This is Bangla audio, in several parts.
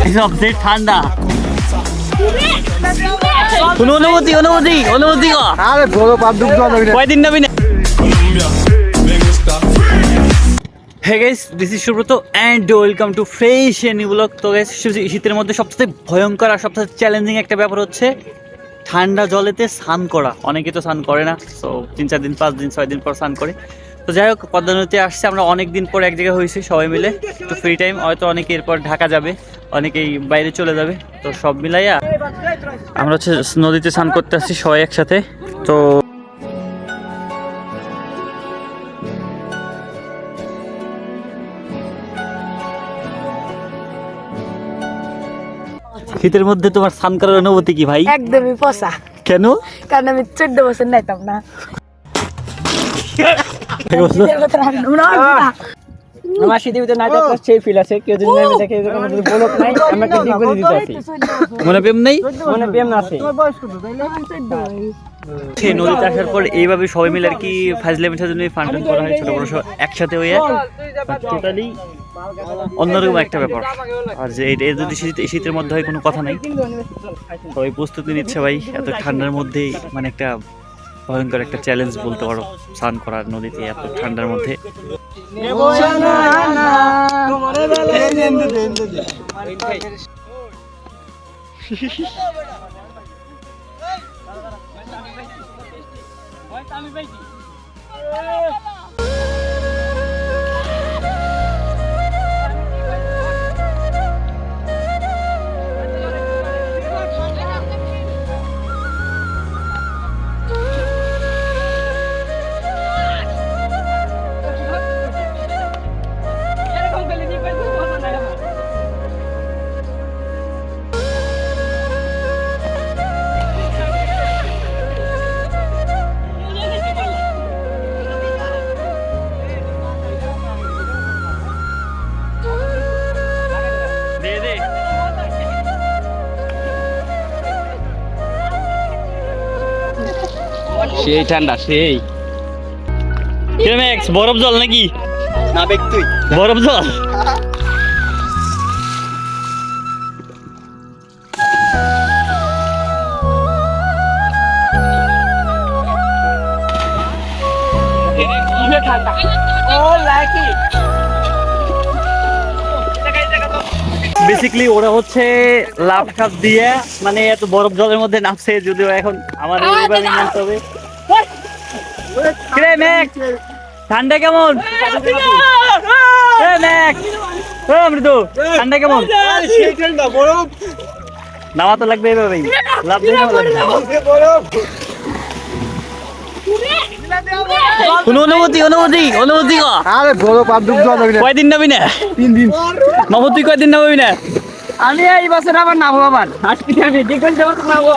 ভাই সবচেয়ে ঠান্ডা কোনো অনুভূতি আরে বড় পাপ ডুব দাও কয়দিন নাবি না hey guys this is Subrata and welcome to fresh new blog. তো গাইস শীতের মধ্যে সবথেকে ভয়ঙ্কর আর সবথেকে চ্যালেঞ্জিং একটা ব্যাপার হচ্ছে ঠান্ডা জলেতে স্নান করা। অনেকে তো স্নান করে না, তো 3-4 দিন 5 দিন 6 দিন পর স্নান করে। তো যাই হোক, পদ্মা নদীতে আসছে, আমরা অনেক দিন পর এক জায়গায় হয়েছি সবাই মিলে, একটু ফ্রি টাইম। হয়তো অনেকে এরপর ঢাকা যাবে, অনেকেই বাইরে চলে যাবে, তো সব মিলাইয়া আমরা হচ্ছে নদীতে স্নান করতে আসছি সবাই একসাথে। তো শীতের মধ্যে তোমার স্নান করার অনুভূতি কি ভাই? একদমই পচা। কেন? কারণ আমি 14 বছর নাইতাম না। আমার শীতের ভিতরে নাইতে একটা সেই ফিল আছে, কেউ যদি নামে দেখে কোনো বলক নাই, আমরা একটা ঠিক করে দিতে আছি। মনে প্রেম নেই? মনে প্রেম আছে। সেই নদীতে আসার পর এইভাবে সবাই মিলে আর কি ফাজলামিটার জন্য ফান্ডন করা হয়, ছোট বড় সব একসাথে হয়ে টোটালি অন্যরকম একটা ব্যাপার। আর যে এটা যদি শীতের মধ্যে হয় কোনো কথা নাই, তো এই প্রস্তুতি নিচ্ছে ভাই এত ঠান্ডার মধ্যেই, মানে একটা ভয়ঙ্কর একটা চ্যালেঞ্জ বলতে পারো স্নান করার নদীতে এত ঠান্ডার মধ্যে। সেই ঠান্ডা সেই ম্যাক্স বরফ জল নাকি? না ব্যক্তি বরফ জল বেসিক্যালি ওরা হচ্ছে লাভ টাপ দিয়ে মানে এত বরফ জলের মধ্যে নামছে, যদিও এখন আমার এইভাবে নামতে হবে। কিরে ম্যাক্স, ঠান্ডা কেমন? মৃদু, ঠান্ডা কেমন? নামা তো লাগবে এইভাবেই, লাভ দিয়ে নামা লাগবে। কোনো অনুভূতি আরে বড় পাপ ডুব দাও কয়দিন নাবি না? 3 দিন। মাহু তুই কয়দিন নাবি না? আমি এই বছর আবার নামবো, আবার আজকে আমি দেখুন যাব তো নামবো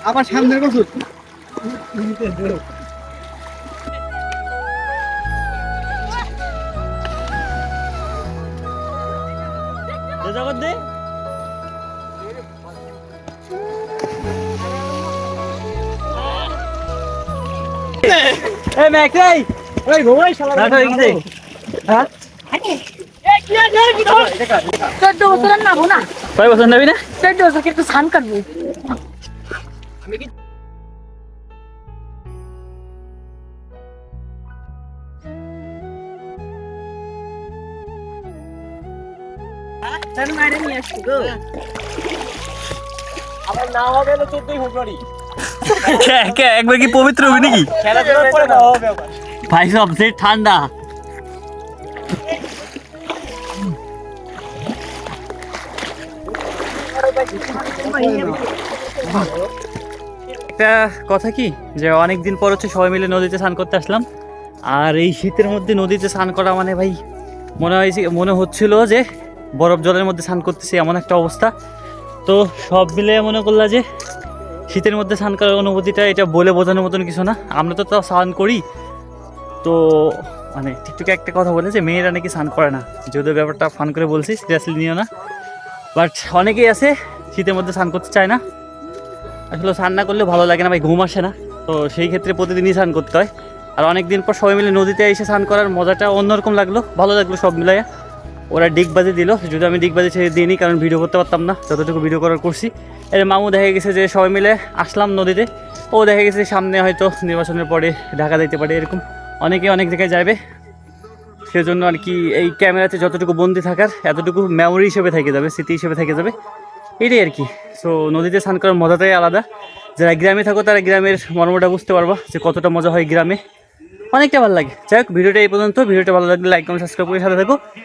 আবার সামনের বছর। জগৎ দে এই ম্যাক্স, এই ঘুমাই শালা নাটক হয়ে গেছে। হ্যাঁ 14 বছর আর নাবো না। কয় বছর নাবি না? 14 বছর কিন্তু স্নান করবো। আবার না হবে না 14 ফেব্রুয়ারি। একবার কি পবিত্র হবি নাকি? খেলাধুলার পরে না হবে আবার। ভাই সবচেয়ে ঠান্ডা একটা কথা কি, যে অনেকদিন পর হচ্ছে সবাই মিলে নদীতে স্নান করতে আসলাম। আর এই শীতের মধ্যে নদীতে স্নান করা মানে ভাই মনে হচ্ছিল যে বরফ জলের মধ্যে স্নান করতেছি, এমন একটা অবস্থা। তো সব মিলে মনে করলা যে শীতের মধ্যে স্নান করার অনুভূতিটা এটা বলে বোঝানোর মতন কিছু না। আমরা তো তাও স্নান করি, তো মানে টিকটকে একটা কথা বলে যে মেয়েরা নাকি স্নান করে না, যদিও ব্যাপারটা ফান করে বলছি, সিরিয়াসলি নিও না। বাট অনেকেই আছে শীতের মধ্যে স্নান করতে চায় না। আসলে স্নান না করলে ভালো লাগে না ভাই, ঘুম আসে না, তো সেই ক্ষেত্রে প্রতিদিনই স্নান করতে হয়। আর অনেক দিন পর সবাই মিলে নদীতে এসে স্নান করার মজাটা অন্যরকম লাগলো, ভালো লাগলো সব মিলাইয়া। ওরা ডিগবাজি দিল, যদি আমি ডিগবাজি ছেড়ে দিইনি, কারণ ভিডিও করতে পারতাম না, যতটুকু ভিডিও করার করছি। এর মামু দেখা গেছে যে সবাই মিলে আসলাম নদীতে, ও দেখা গেছে সামনে হয়তো নির্বাচনের পরে ঢাকা দিতে পারে, এরকম অনেকে অনেক জায়গায় যাবে। সেজন্য আর কি এই ক্যামেরাতে যতটুকু বন্দি থাকার এতটুকু মেমোরি হিসেবে থেকে যাবে, স্মৃতি হিসেবে থেকে যাবে, এটাই আর কি। সো নদীতে স্নান করার মজাটাই আলাদা। যারা গ্রামে থাকো তারা গ্রামের মর্মটা বুঝতে পারবা যে কতটা মজা হয় গ্রামে, অনেকটা ভালো লাগে। যাই হোক, ভিডিওটা এই পর্যন্ত। ভিডিওটা ভালো লাগলে লাইক কমেন্ট সাবস্ক্রাইব করে সাথে থাকো।